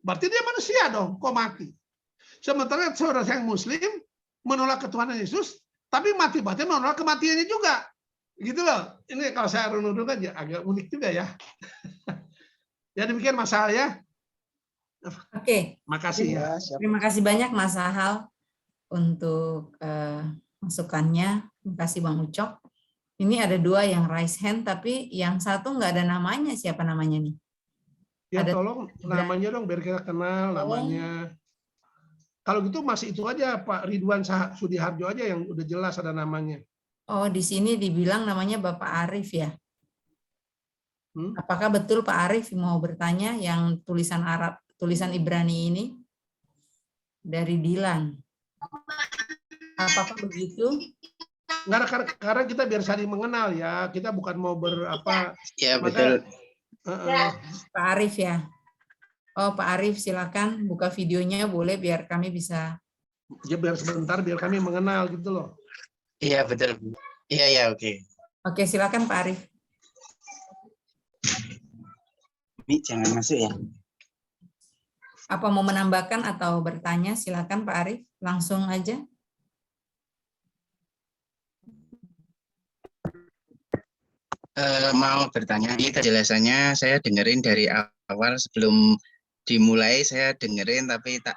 Berarti dia manusia dong, kok mati. Sementara saudara yang Muslim menolak ketuhanan Yesus, tapi mati-mati menolak kematiannya juga. Gitu loh. Ini kalau saya runut aja agak unik juga ya. Ya demikian masalah ya. Oke. Makasih ya. Terima kasih banyak Mas Sahal untuk masukannya. Terima kasih Bang Ucok. Ini ada 2 yang raise hand, tapi yang satu nggak ada namanya. Siapa namanya nih? Ya Ada tolong namanya dong biar kita kenal namanya. Kalau gitu masih itu aja Pak Ridwan Sudiharjo aja yang udah jelas ada namanya. Oh, di sini dibilang namanya Bapak Arif ya. Apakah betul Pak Arif mau bertanya yang tulisan Arab, tulisan Ibrani ini? Dari Dilan. Apakah begitu? Karena kita biar saling mengenal ya. Kita bukan mau berapa. Ya betul. Pak Arif ya. Oh, Pak Arif silakan buka videonya boleh biar kami bisa. Ya biar sebentar biar kami mengenal gitu loh. Iya betul. Iya oke. Oke, silakan Pak Arif. Ini jangan masuk ya. Apa mau menambahkan atau bertanya? Silakan Pak Arif, langsung aja. Mau bertanya, ini penjelasannya saya dengerin dari awal sebelum dimulai saya dengerin tapi tak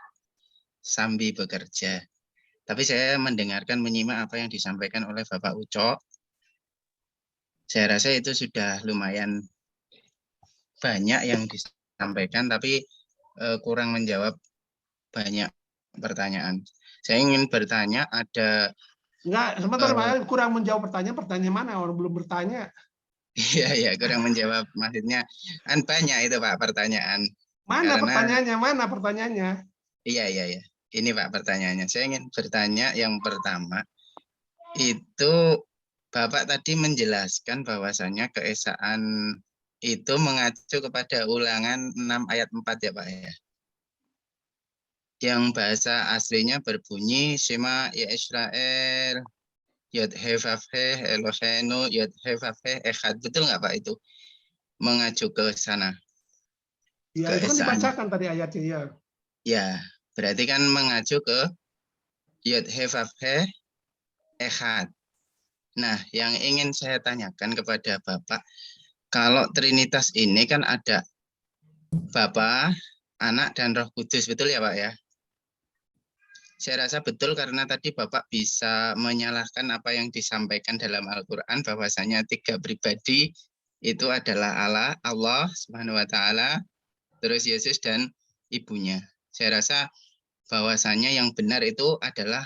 sambil bekerja. Tapi saya mendengarkan menyimak apa yang disampaikan oleh Bapak Ucok. Saya rasa itu sudah lumayan banyak yang disampaikan tapi kurang menjawab banyak pertanyaan. Saya ingin bertanya ada. Enggak, sebentar Pak, kurang menjawab pertanyaan mana? Orang belum bertanya. Iya, kurang menjawab. Maksudnya kan banyak itu Pak pertanyaan. Mana pertanyaannya? Iya. Ini Pak pertanyaannya. Saya ingin bertanya yang pertama. Itu Bapak tadi menjelaskan bahwasannya keesaan itu mengacu kepada Ulangan 6 ayat 4 ya Pak ya. Yang bahasa aslinya berbunyi Shema ya Israel Yod Hevavhe Elohenu Yod Hevavhe Echad. Betul nggak Pak itu? Mengacu ke sana. Ya, itu kan dibacakan tadi ayatnya ya. Ya, berarti kan mengacu ke Yod Hevavhe Echad. Nah, yang ingin saya tanyakan kepada Bapak, kalau Trinitas ini kan ada Bapa, Anak, dan Roh Kudus, betul ya Pak ya? Saya rasa betul karena tadi Bapak bisa menyalahkan apa yang disampaikan dalam Al-Quran bahwasanya 3 pribadi itu adalah Allah Subhanahu wa Ta'ala, terus Yesus dan ibunya. Saya rasa bahwasanya yang benar itu adalah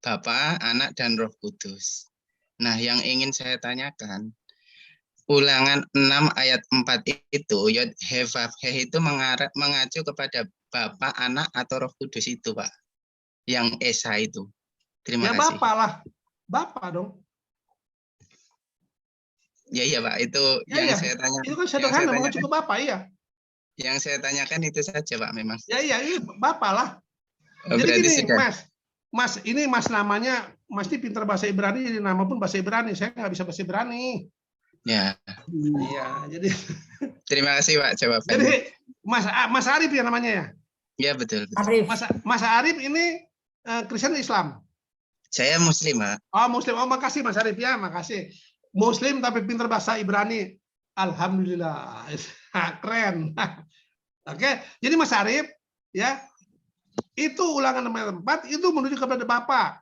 Bapa, Anak, dan Roh Kudus. Nah, yang ingin saya tanyakan, Ulangan 6 ayat 4 itu Yod Hevavhe itu mengacu kepada Bapa, Anak, atau Roh Kudus itu Pak? Yang Esa itu. Terima kasih. Bapak lah. Bapak dong. Ya iya Pak, itu yang saya tanya. Itu kan sederhana mengacu ke Bapak, iya. Yang saya tanyakan itu saja Pak memang. Ya ini Bapak lah. Oh, jadi gini, sudah. Mas, ini Mas namanya, Mas ini pintar bahasa Ibrani, nama pun bahasa Ibrani. Saya nggak bisa bahasa Ibrani. Ya. Iya, jadi. Terima kasih Pak jawabannya. Jadi Mas Arif ya namanya ya? Ya betul. Arif. Mas Arif ini Kristen Islam? Saya Muslim Pak. Oh Muslim, oh makasih Mas Arif ya, makasih. Muslim tapi pintar bahasa Ibrani. Alhamdulillah, keren. Oke, jadi Mas Arif ya, itu Ulangan 6 ayat 4 itu menuju kepada Bapa.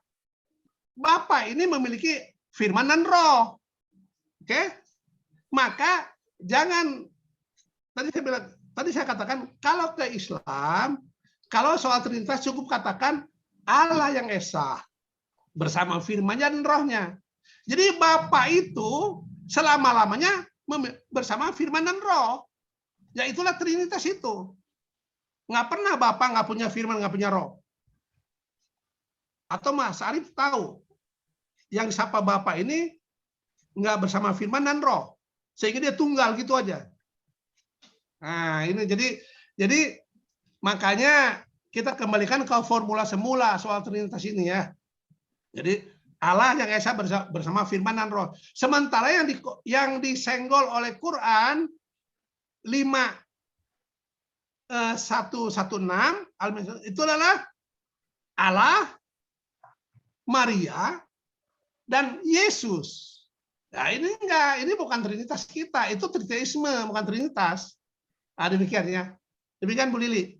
Bapa ini memiliki firman dan roh. Oke? Maka jangan tadi saya katakan kalau ke Islam, kalau soal Trinitas cukup katakan Allah yang Esa bersama firman-Nya dan rohnya. Jadi Bapa itu selama-lamanya bersama firman dan roh. Ya itulah Trinitas itu. Nggak pernah Bapa nggak punya firman, nggak punya roh. Atau Mas Arif tahu yang sapa Bapa ini nggak bersama firman dan roh, sehingga dia tunggal gitu aja. Nah ini jadi makanya kita kembalikan ke formula semula soal Trinitas ini ya. Jadi Allah yang Esa bersama firman dan roh. Sementara yang disenggol oleh Quran 5 1:16 itu adalah Allah, Maria, dan Yesus. Nah, ini enggak, ini bukan trinitas kita, itu triteisme, bukan trinitas. Nah, demikian ya. Demikian Bu Lili.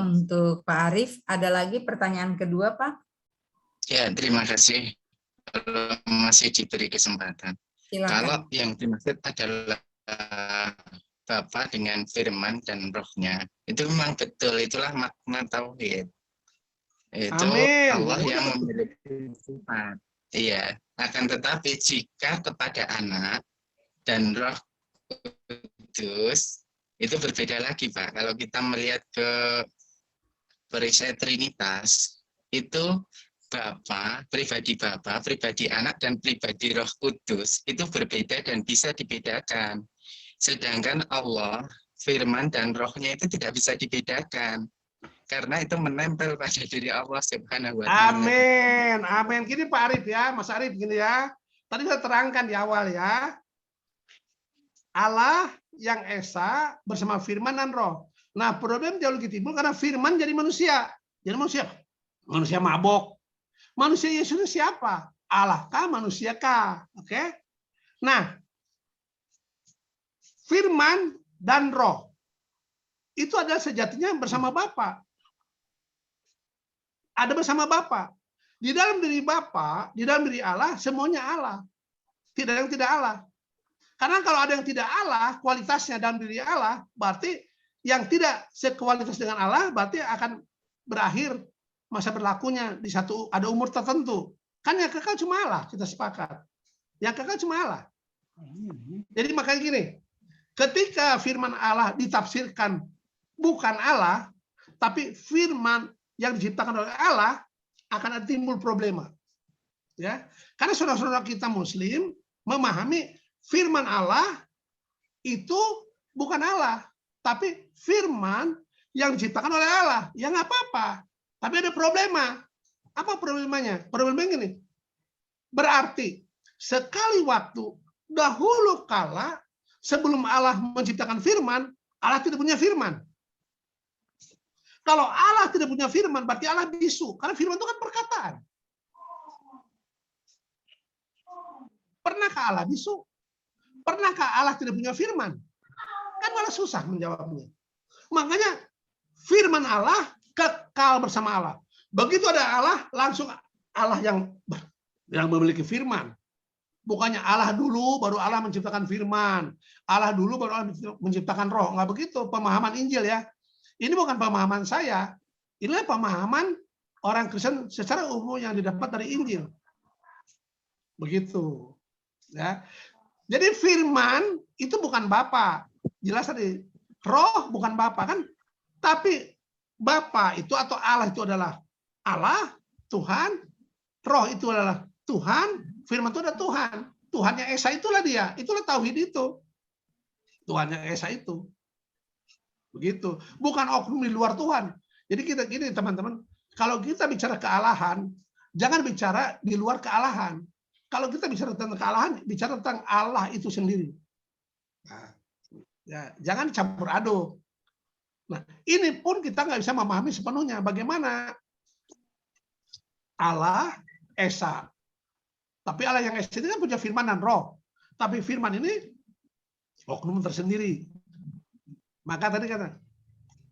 Untuk Pak Arief, ada lagi pertanyaan kedua, Pak? Ya, terima kasih. Kalau masih diberi kesempatan. Silakan. Kalau yang dimaksud adalah Bapa dengan firman dan rohnya, itu memang betul, itulah makna tauhid. Itu Amin. Allah yang memiliki sifat. Iya, akan tetapi jika kepada anak dan roh kudus, itu berbeda lagi, Pak. Kalau kita melihat ke perisai Trinitas, itu Bapa, pribadi anak, dan pribadi roh kudus, itu berbeda dan bisa dibedakan. Sedangkan Allah, firman dan rohnya itu tidak bisa dibedakan. Karena itu menempel pada diri Allah Subhanahu wa Ta'ala. Amin. Amin. Gini Pak Arief ya, Mas Arief gini ya. Tadi saya terangkan di awal ya. Allah yang esa bersama firman dan roh. Nah, problem teologi timbul karena firman jadi manusia. Jadi manusia. Manusia mabok. Manusia Yesus siapa? Allah kah, manusia kah? Oke. Nah, firman dan roh itu adalah sejatinya bersama Bapa. Ada bersama Bapa. Di dalam diri Bapa, di dalam diri Allah, semuanya Allah. Tidak ada yang tidak Allah. Karena kalau ada yang tidak Allah, kualitasnya dalam diri Allah, berarti yang tidak sekualitas dengan Allah, berarti akan berakhir masa berlakunya di ada umur tertentu. Kan yang kekal cuma Allah, kita sepakat. Yang kekal cuma Allah. Jadi makanya gini, ketika firman Allah ditafsirkan bukan Allah, tapi firman yang diciptakan oleh Allah, akan ada timbul problema. Ya, karena saudara-saudara kita Muslim memahami firman Allah itu bukan Allah, tapi firman yang diciptakan oleh Allah. Ya nggak apa-apa, tapi ada problema. Apa problemanya? Problemanya gini, berarti sekali waktu dahulu kala sebelum Allah menciptakan firman, Allah tidak punya firman. Kalau Allah tidak punya firman, berarti Allah bisu. Karena firman itu kan perkataan. Pernahkah Allah bisu? Pernahkah Allah tidak punya firman? Kan malah susah menjawabnya. Makanya firman Allah kekal bersama Allah. Begitu ada Allah, langsung Allah yang memiliki firman. Bukannya Allah dulu, baru Allah menciptakan firman. Allah dulu, baru Allah menciptakan roh. Nggak begitu pemahaman Injil ya. Ini bukan pemahaman saya. Inilah pemahaman orang Kristen secara umum yang didapat dari Injil. Begitu. Ya. Jadi firman itu bukan Bapa. Jelas tadi. Roh bukan Bapa kan. Tapi Bapa itu atau Allah itu adalah Allah, Tuhan. Roh itu adalah Tuhan. Firman itu adalah Tuhan. Tuhannya Esa itulah dia. Itulah tauhid itu. Tuhannya Esa itu. Begitu. Bukan oknum di luar Tuhan. Jadi kita gini teman-teman, kalau kita bicara kealahan, jangan bicara di luar kealahan. Kalau kita bicara tentang kealahan, bicara tentang Allah itu sendiri. Nah, ya, jangan campur aduk. Nah, ini pun kita nggak bisa memahami sepenuhnya. Bagaimana Allah Esa. Tapi Allah yang Esa ini kan punya firman dan roh. Tapi firman ini oknum tersendiri. Maka tadi kata,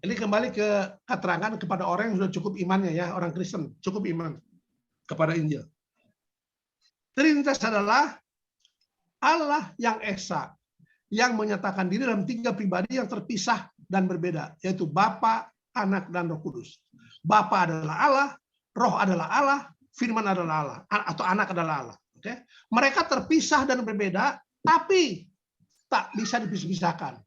ini kembali ke keterangan kepada orang yang sudah cukup imannya ya, orang Kristen cukup iman kepada Injil. Trinitas adalah Allah yang Esa, yang menyatakan diri dalam 3 pribadi yang terpisah dan berbeda, yaitu Bapa, Anak, dan Roh Kudus. Bapa adalah Allah, Roh adalah Allah, Firman adalah Allah, atau Anak adalah Allah. Oke? Mereka terpisah dan berbeda, tapi tak bisa dipisah-pisahkan.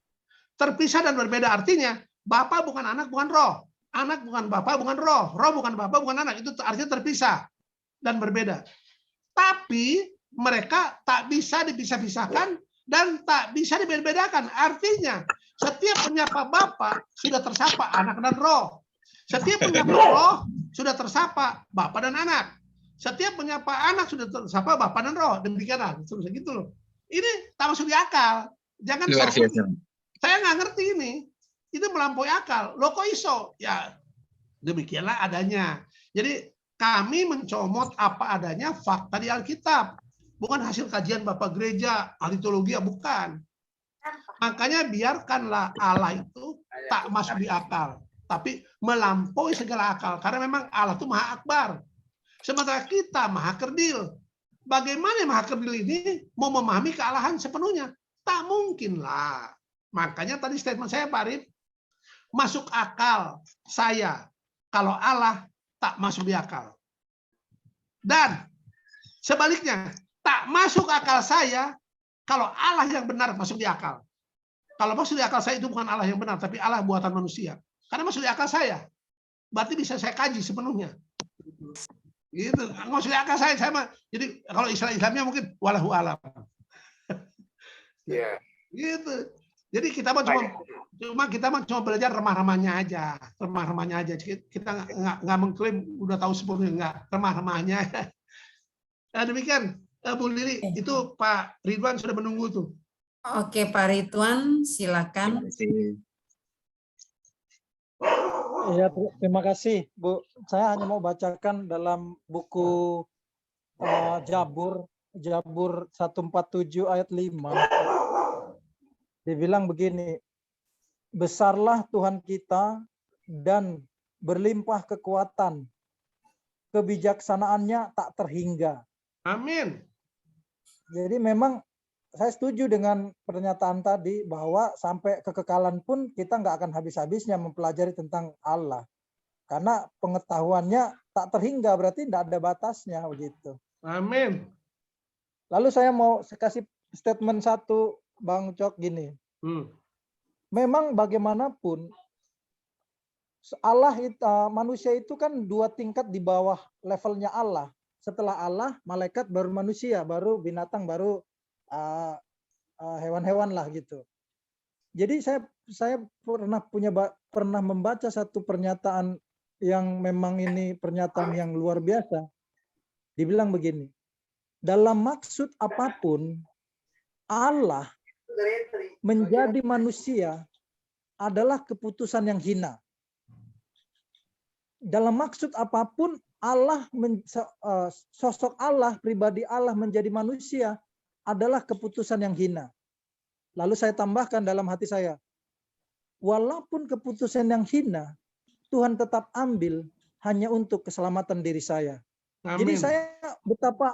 Terpisah dan berbeda artinya Bapa bukan Anak, bukan Roh. Anak bukan Bapa, bukan Roh. Roh bukan Bapa, bukan Anak. Itu artinya terpisah dan berbeda. Tapi mereka tak bisa dipisah-pisahkan dan tak bisa dibedakan. Artinya setiap menyapa Bapa sudah tersapa Anak dan Roh. Setiap menyapa Roh sudah tersapa Bapa dan Anak. Setiap menyapa Anak sudah tersapa Bapa dan Roh. Demikianlah. Terus gitu loh. Ini tak masuk di akal. Jangan luar biasa. Saya nggak ngerti ini. Itu melampaui akal. Loh kok iso? Ya demikianlah adanya. Jadi kami mencomot apa adanya fakta di Alkitab. Bukan hasil kajian Bapak Gereja, ahli teologi, bukan. Makanya biarkanlah Allah itu tak masuk di akal. Tapi melampaui segala akal. Karena memang Allah itu maha akbar. Sementara kita maha kerdil. Bagaimana maha kerdil ini mau memahami kealahan sepenuhnya? Tak mungkin lah. Makanya tadi statement saya, Pak Arif, masuk akal saya kalau Allah tak masuk di akal. Dan sebaliknya, tak masuk akal saya kalau Allah yang benar masuk di akal. Kalau masuk di akal saya itu bukan Allah yang benar, tapi Allah buatan manusia. Karena masuk di akal saya, berarti bisa saya kaji sepenuhnya. Gitu. Masuk di akal saya mah. Jadi kalau Islamnya mungkin walahu alam. Iya. Gitu. Jadi kita mah cuma belajar remah-remahnya aja, Kita nggak mengklaim udah tahu sepenuhnya, nggak, remah-remahnya. Nah, demikian Bu Lili, itu Pak Ridwan sudah menunggu tuh. Oke, Pak Ridwan, silakan. Iya, terima kasih, Bu. Saya hanya mau bacakan dalam buku Jabur 147 ayat 5. Dibilang begini, besarlah Tuhan kita dan berlimpah kekuatan, kebijaksanaannya tak terhingga. Amin. Jadi memang saya setuju dengan pernyataan tadi bahwa sampai kekekalan pun kita nggak akan habis-habisnya mempelajari tentang Allah. Karena pengetahuannya tak terhingga, berarti tidak ada batasnya begitu. Amin. Lalu saya mau kasih statement satu, Bang Cok, gini. Memang bagaimanapun Allah manusia itu kan 2 tingkat di bawah levelnya Allah. Setelah Allah, malaikat, baru manusia, baru binatang, baru hewan-hewan lah gitu. Jadi saya pernah membaca satu pernyataan yang memang ini pernyataan yang luar biasa. Dibilang begini, dalam maksud apapun Allah menjadi manusia adalah keputusan yang hina. Dalam maksud apapun Allah sosok Allah, pribadi Allah menjadi manusia adalah keputusan yang hina. Lalu saya tambahkan dalam hati saya, walaupun keputusan yang hina, Tuhan tetap ambil hanya untuk keselamatan diri saya. Amin. Jadi saya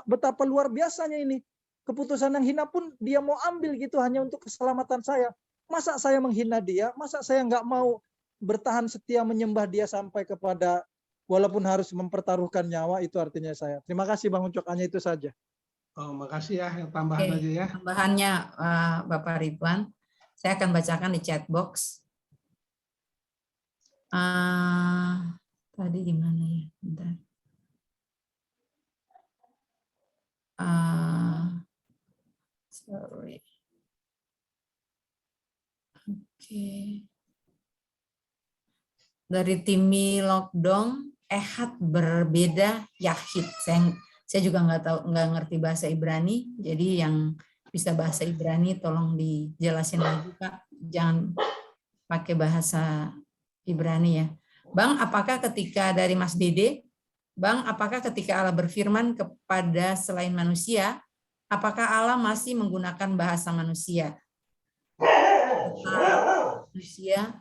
betapa luar biasanya ini. Keputusan yang hina pun dia mau ambil gitu hanya untuk keselamatan saya. Masa saya menghina dia? Masa saya nggak mau bertahan setia menyembah dia sampai kepada walaupun harus mempertaruhkan nyawa? Itu artinya saya. Terima kasih Bang Ucok, hanya itu saja. Oh, makasih ya, yang tambahan aja ya. Tambahannya Bapak Ridwan, saya akan bacakan di chat box. Tadi di mana ya? Bentar. Sorry. Oke. Dari Timi Lockdown, ehad berbeda yahid. Saya juga nggak ngerti bahasa Ibrani, jadi yang bisa bahasa Ibrani tolong dijelasin lagi Pak. Jangan pakai bahasa Ibrani ya. Bang, apakah ketika dari Mas Dede, Bang, apakah ketika Allah berfirman kepada selain manusia, apakah Allah masih menggunakan bahasa manusia? Manusia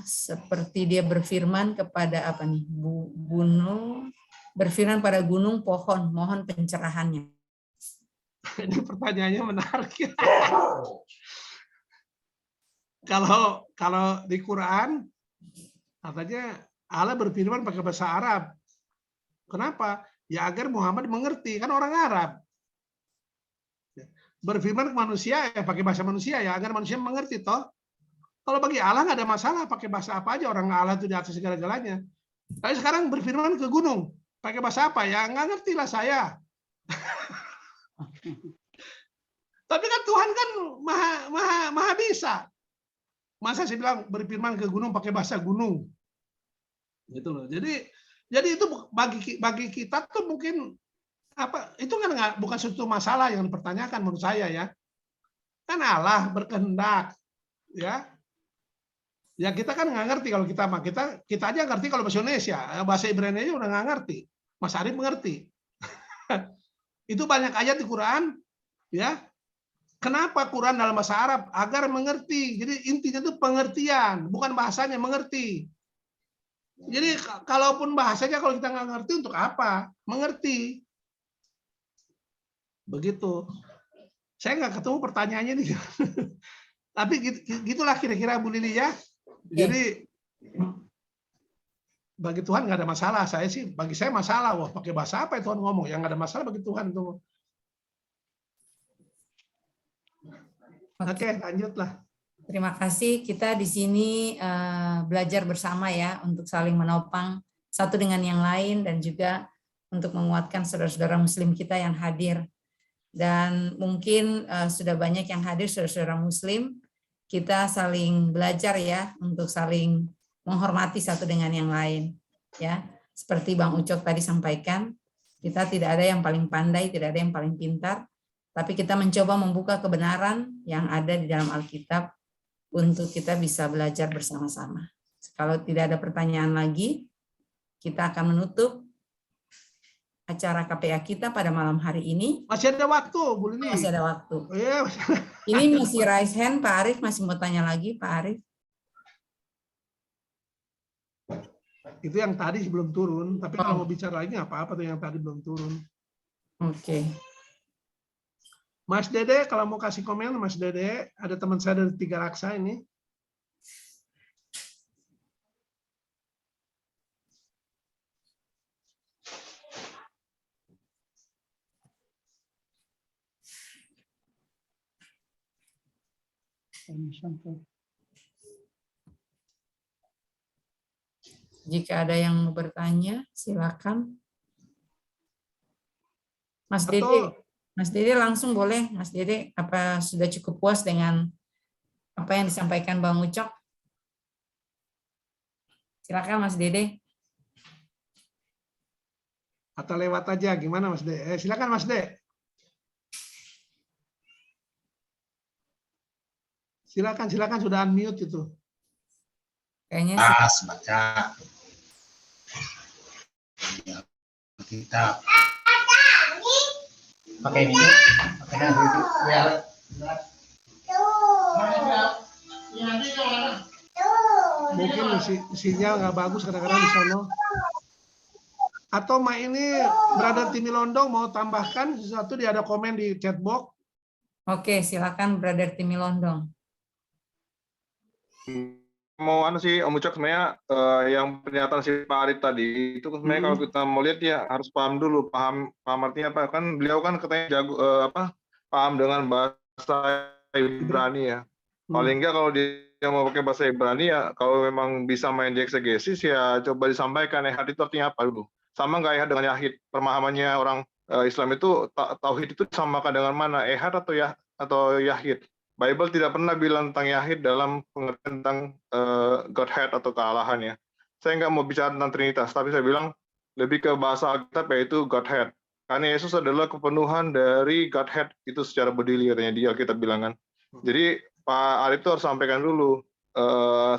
seperti dia berfirman kepada apa nih? Gunung, berfirman pada gunung, pohon, mohon pencerahannya. Ini pertanyaannya menarik. Kalau di Quran katanya Allah berfirman pakai bahasa Arab. Kenapa? Ya agar Muhammad mengerti, kan orang Arab. Berfirman ke manusia ya pakai bahasa manusia ya agar manusia mengerti toh. Kalau bagi Allah nggak ada masalah pakai bahasa apa aja, orang Allah itu di atas segala-galanya. Tapi sekarang berfirman ke gunung pakai bahasa apa ya, nggak ngerti lah saya. Tapi kan Tuhan kan maha bisa. Masa saya bilang berfirman ke gunung pakai bahasa gunung, gitu loh. Jadi itu bagi kita tuh mungkin apa? Itu kan bukan suatu masalah yang dipertanyakan menurut saya ya. Kan Allah berkehendak, ya. Ya kita kan nggak ngerti kalau kita mah kita aja ngerti kalau bahasa Indonesia, bahasa Ibrani aja udah nggak ngerti. Mas Arif mengerti. Itu banyak ayat di Quran, ya. Kenapa Quran dalam bahasa Arab? Agar mengerti. Jadi intinya itu pengertian, bukan bahasanya, mengerti. Jadi kalaupun bahasanya kalau kita nggak ngerti untuk apa? Mengerti. Begitu. Saya nggak ketemu pertanyaannya nih. Tapi gitulah kira-kira Bu Lili ya. Jadi bagi Tuhan nggak ada masalah. Bagi saya masalah. Wah, pakai bahasa apa ya Tuhan ngomong? Yang nggak ada masalah bagi Tuhan tuh. Oke, lanjutlah. Terima kasih. Kita di sini belajar bersama ya untuk saling menopang satu dengan yang lain dan juga untuk menguatkan saudara-saudara Muslim kita yang hadir. Dan mungkin sudah banyak yang hadir saudara-saudara Muslim. Kita saling belajar ya untuk saling menghormati satu dengan yang lain. Ya, seperti Bang Ucok tadi sampaikan, kita tidak ada yang paling pandai, tidak ada yang paling pintar, tapi kita mencoba membuka kebenaran yang ada di dalam Alkitab untuk kita bisa belajar bersama-sama. Kalau tidak ada pertanyaan lagi, kita akan menutup acara KPA kita pada malam hari ini. Masih ada waktu, Bu Lili. Masih ada waktu. Oh, iya. Ini masih raise hand, Pak Arief masih mau tanya lagi, Pak Arief. Itu yang tadi belum turun, tapi kalau mau bicara lagi nggak apa-apa tuh yang tadi belum turun. Oke. Mas Dede, kalau mau kasih komen, Mas Dede, ada teman saya dari Tiga Raksa ini. Jika ada yang mau bertanya, silakan. Mas Atau- Dede, Mas Dede langsung boleh. Mas Dede, apa sudah cukup puas dengan apa yang disampaikan Bang Ucok? Silakan Mas Dede. Atau lewat aja, gimana Mas De? Silakan Mas De. Silakan sudah unmute itu. Kayaknya baca kita pakai ini ya. Mungkin sinyal nggak bagus kadang-kadang di sana. Atau Ma ini Brother Timi Londong mau tambahkan sesuatu, dia ada komen di chat box. Oke, silakan Brother Timi Londong. Mau sih Om Ucok sebenarnya yang pernyataan si Pak Arif tadi itu sebenarnya kalau kita mau lihat ya harus paham dulu, paham artinya apa, kan beliau kan katanya jago paham dengan bahasa Ibrani ya. Paling enggak kalau dia mau pakai bahasa Ibrani ya, kalau memang bisa main di eksegesis ya coba disampaikan ehad itu artinya apa dulu. Sama nggak ehad dengan yahid? Pemahamannya orang Islam itu tauhid itu disamakan dengan mana? Ehad atau yahid? Bible tidak pernah bilang tentang yahid dalam pengertian tentang Godhead atau kealahan ya. Saya nggak mau bicara tentang Trinitas, tapi saya bilang lebih ke bahasa Alkitab yaitu Godhead. Karena Yesus adalah kepenuhan dari Godhead itu secara berdiri katanya di Alkitab bilangan. Jadi Pak Arif itu harus sampaikan dulu,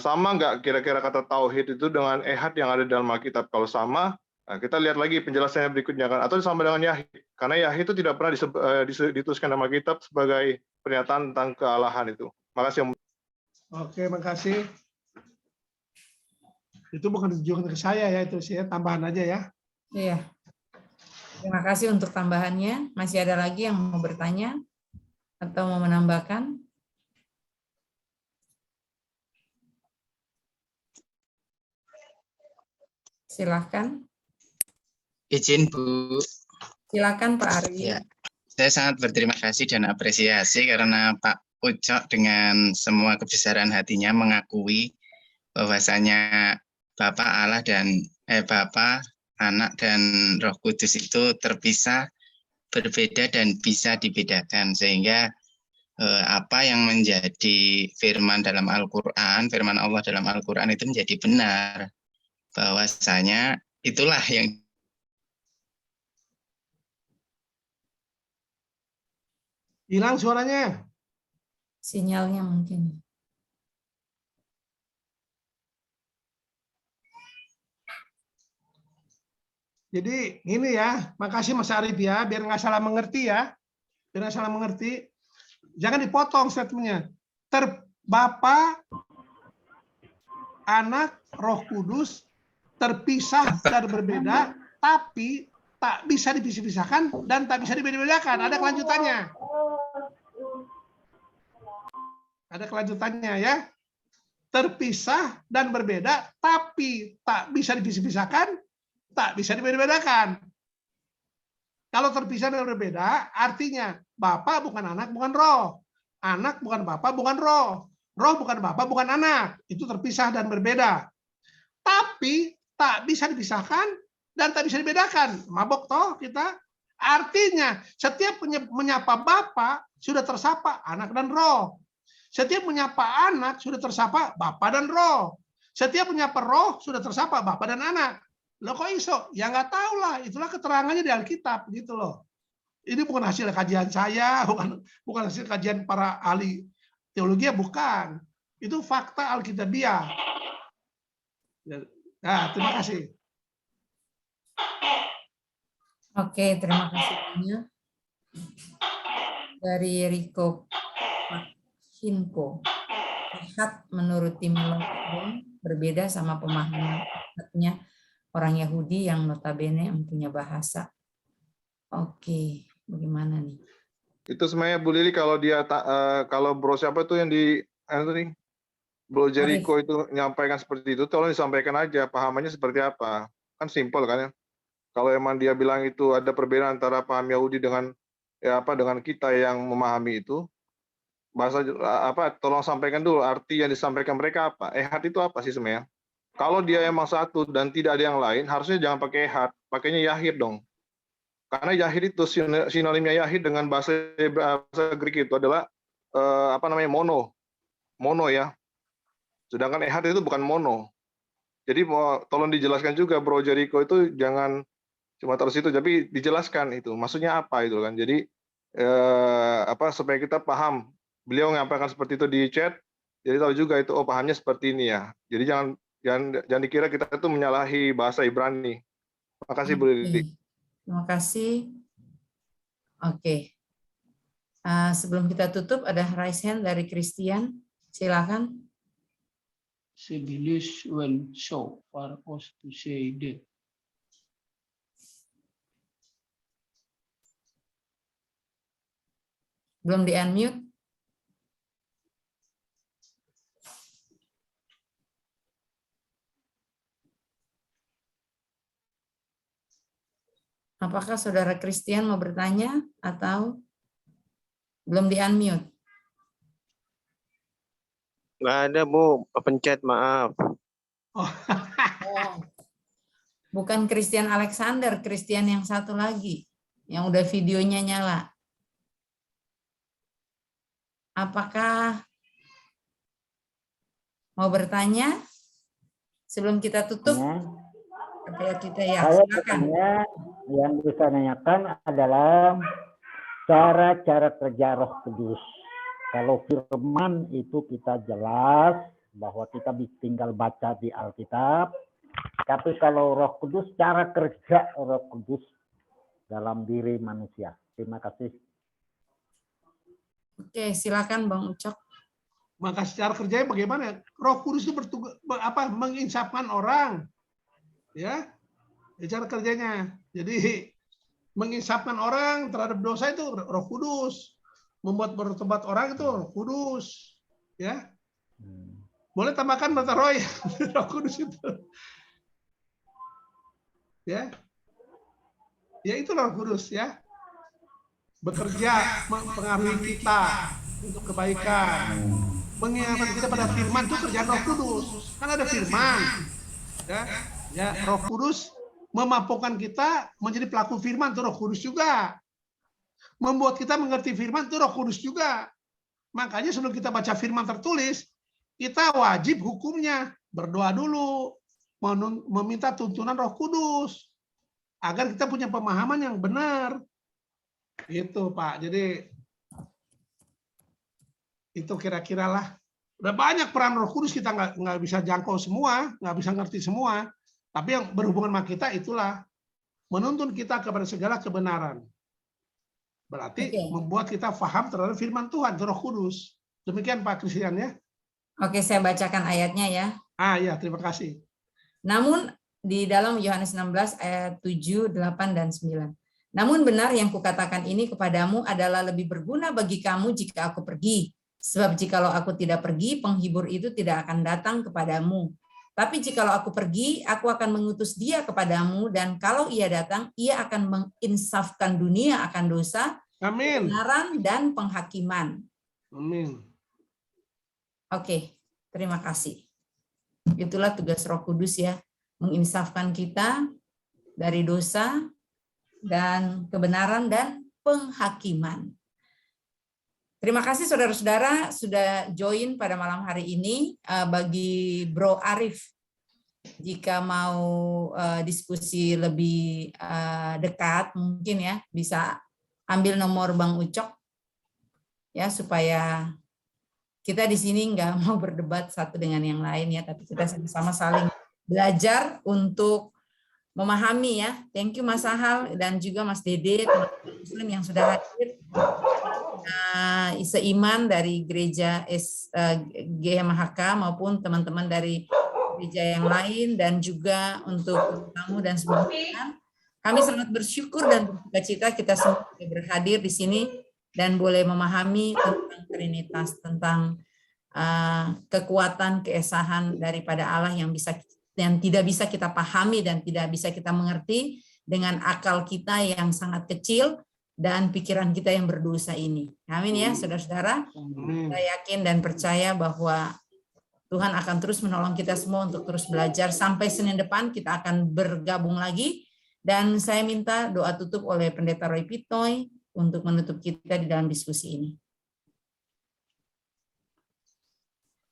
sama nggak kira-kira kata tauhid itu dengan ehad yang ada dalam Alkitab? Kalau sama, nah kita lihat lagi penjelasannya berikutnya kan, atau sama dengan yahid. Karena yahid itu tidak pernah dituliskan dalam Alkitab sebagai pernyataan tentang kealahan itu. Makasih Om. Oke, makasih. Itu bukan ditujukan ke saya ya, itu saya tambahan aja ya. Iya. Terima kasih untuk tambahannya. Masih ada lagi yang mau bertanya atau mau menambahkan? Silakan. Izin Bu. Silakan Pak Ari. Ya. Saya sangat berterima kasih dan apresiasi karena Pak Ucok dengan semua kebesaran hatinya mengakui bahwasanya Bapa Allah dan Bapa, Anak dan Roh Kudus itu terpisah, berbeda dan bisa dibedakan, sehingga apa yang menjadi firman dalam Al-Qur'an, firman Allah dalam Al-Qur'an itu menjadi benar, bahwasanya itulah yang Hilang suaranya. Sinyalnya mungkin. Jadi ini ya, makasih Mas Arif ya, biar nggak salah mengerti ya. Biar nggak salah mengerti. Jangan dipotong statementnya. Bapa, Anak, Roh Kudus terpisah dan berbeda, tapi tak bisa dipisah-pisahkan dan tak bisa dibeda-bedakan. Ada kelanjutannya. Ada kelanjutannya ya. Terpisah dan berbeda, tapi tak bisa dipisah-pisahkan, tak bisa dibeda-bedakan. Kalau terpisah dan berbeda, artinya Bapa bukan Anak, bukan Roh. Anak bukan Bapa, bukan Roh. Roh bukan Bapa, bukan Anak. Itu terpisah dan berbeda. Tapi tak bisa dipisahkan dan tak bisa dibedakan. Mabok toh kita. Artinya setiap menyapa Bapa sudah tersapa Anak dan Roh. Setiap menyapa Anak sudah tersapa Bapa dan Roh. Setiap menyapa Roh sudah tersapa Bapa dan Anak. Loh kok iso? Ya nggak tahu lah. Itulah keterangannya di Alkitab gitu loh. Ini bukan hasil kajian saya, bukan hasil kajian para ahli teologi, bukan. Itu fakta Alkitabiah. Nah, terima kasih. Oke, terima kasih banyak. Dari Riko Hinko. Ehad menurut tim Longdong berbeda sama pemahaman ehadnya orang Yahudi yang notabene punya bahasa. Oke, bagaimana nih? Itu sebenarnya Bu Lili kalau dia kalau bro siapa tuh yang di nih Bro Jericho itu menyampaikan seperti itu, tolong disampaikan aja pahamannya seperti apa. Kan simpel kan ya. Kalau emang dia bilang itu ada perbedaan antara paham Yahudi dengan dengan kita yang memahami itu, bahasa tolong sampaikan dulu arti yang disampaikan mereka apa. Ehad itu apa sih sebenarnya? Kalau dia emang satu dan tidak ada yang lain, harusnya jangan pakai ehad, pakainya yahid dong. Karena yahid itu sinonimnya yahid dengan bahasa Greek itu adalah mono ya. Sedangkan ehad itu bukan mono. Jadi tolong dijelaskan juga Bro Jericho itu jangan cuma terus itu, tapi dijelaskan itu maksudnya apa itu kan. Jadi supaya kita paham. Beliau menyampaikan seperti itu di chat. Jadi tahu juga itu pahamnya seperti ini ya. Jadi jangan dikira kita itu menyalahi bahasa Ibrani. Terima kasih Bu Lili. Terima kasih. Oke. Sebelum kita tutup ada raise hand dari Christian. Silakan. Sibyllus when so far as to say that. Belum di-unmute. Apakah saudara Christian mau bertanya atau belum di-unmute? Nggak ada, Bu. Pencet, maaf. Oh. Bukan Christian Alexander, Christian yang satu lagi. Yang udah videonya nyala. Apakah mau bertanya sebelum kita tutup? Supaya kita ya, silakan. Yang bisa nanyakan adalah cara-cara kerja Roh Kudus. Kalau firman itu kita jelas bahwa kita tinggal baca di Alkitab. Tapi kalau Roh Kudus, cara kerja Roh Kudus dalam diri manusia. Terima kasih. Oke, silakan Bang Ucok. Maka secara kerjanya bagaimana? Roh Kudus itu menginsafkan orang. Ya, cara kerjanya. Jadi menginsafkan orang terhadap dosa itu Roh Kudus. Membuat bertobat orang itu Roh Kudus, ya. Boleh tambahkan Brother Roy, Roh Kudus itu, ya. Ya itu Roh Kudus ya. Bekerja mempengaruhi kita untuk kebaikan, mengingatkan kita pada firman itu kerjaan Roh Kudus. Kan ada firman, ya. Ya Roh Kudus memampukan kita menjadi pelaku firman itu Roh Kudus juga. Membuat kita mengerti firman itu Roh Kudus juga. Makanya sebelum kita baca firman tertulis, kita wajib hukumnya berdoa dulu, meminta tuntunan Roh Kudus agar kita punya pemahaman yang benar. Itu Pak. Jadi Itu kira-kira lah. Udah banyak peran Roh Kudus, kita nggak bisa jangkau semua, nggak bisa ngerti semua. Tapi yang berhubungan sama kita itulah menuntun kita kepada segala kebenaran. Berarti membuat kita paham terhadap firman Tuhan, Roh Kudus. Demikian Pak Christian ya. Oke, saya bacakan ayatnya ya. Ya, terima kasih. Namun di dalam Yohanes 16 ayat 7, 8, dan 9. Namun benar yang kukatakan ini kepadamu adalah lebih berguna bagi kamu jika aku pergi. Sebab jikalau aku tidak pergi, penghibur itu tidak akan datang kepadamu. Tapi jikalau aku pergi, aku akan mengutus dia kepadamu, dan kalau ia datang, ia akan menginsafkan dunia akan dosa, kebenaran, dan penghakiman. Amin. Oke, terima kasih. Itulah tugas Roh Kudus ya, menginsafkan kita dari dosa dan kebenaran dan penghakiman. Terima kasih saudara-saudara sudah join pada malam hari ini. Bagi Bro Arif, jika mau diskusi lebih dekat mungkin ya bisa ambil nomor Bang Ucok ya, supaya kita di sini nggak mau berdebat satu dengan yang lain ya, tapi kita sama-sama saling belajar untuk memahami ya. Thank you Mas Sahal dan juga Mas Dede, teman-teman Muslim yang sudah hadir. Seiman dari gereja GMHK maupun teman-teman dari gereja yang lain, dan juga untuk tamu dan sebagainya. Kami sangat bersyukur dan bersuka cita kita semua berhadir di sini dan boleh memahami tentang Trinitas, tentang kekuatan keesahan daripada Allah yang tidak bisa kita pahami dan tidak bisa kita mengerti dengan akal kita yang sangat kecil dan pikiran kita yang berdosa ini. Amin ya saudara-saudara. Saya yakin dan percaya bahwa Tuhan akan terus menolong kita semua untuk terus belajar. Sampai Senin depan kita akan bergabung lagi. Dan saya minta doa tutup oleh Pendeta Roy Pitoy untuk menutup kita di dalam diskusi ini.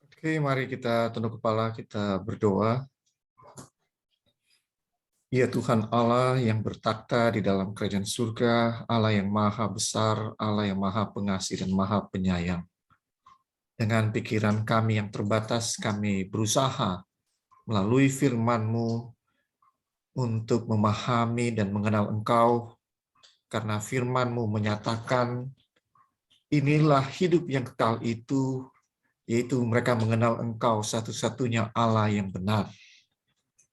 Oke, mari kita tunduk kepala, kita berdoa. Ya Tuhan Allah yang bertakhta di dalam kerajaan surga, Allah yang maha besar, Allah yang maha pengasih dan maha penyayang. Dengan pikiran kami yang terbatas, kami berusaha melalui firman-Mu untuk memahami dan mengenal Engkau, karena firman-Mu menyatakan inilah hidup yang kekal itu, yaitu mereka mengenal Engkau satu-satunya Allah yang benar,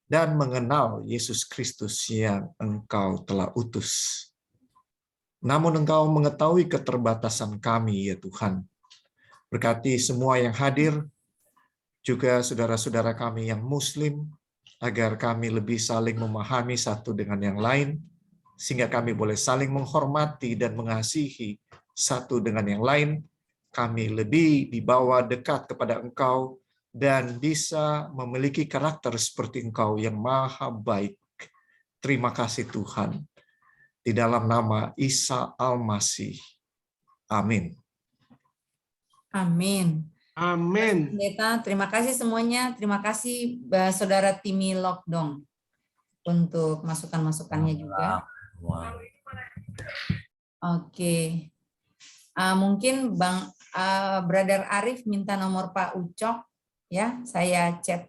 dan mengenal Yesus Kristus yang Engkau telah utus. Namun Engkau mengetahui keterbatasan kami, ya Tuhan. Berkati semua yang hadir, juga saudara-saudara kami yang Muslim, agar kami lebih saling memahami satu dengan yang lain, sehingga kami boleh saling menghormati dan mengasihi satu dengan yang lain. Kami lebih dibawa dekat kepada Engkau, dan bisa memiliki karakter seperti Engkau yang maha baik. Terima kasih Tuhan. Di dalam nama Isa Al-Masih. Amin. Amin. Amin. Pendeta, terima kasih semuanya. Terima kasih Saudara Timi Lokdong untuk masukan-masukannya juga. Oke. Mungkin Brother Arif minta nomor Pak Ucok. Ya, saya chat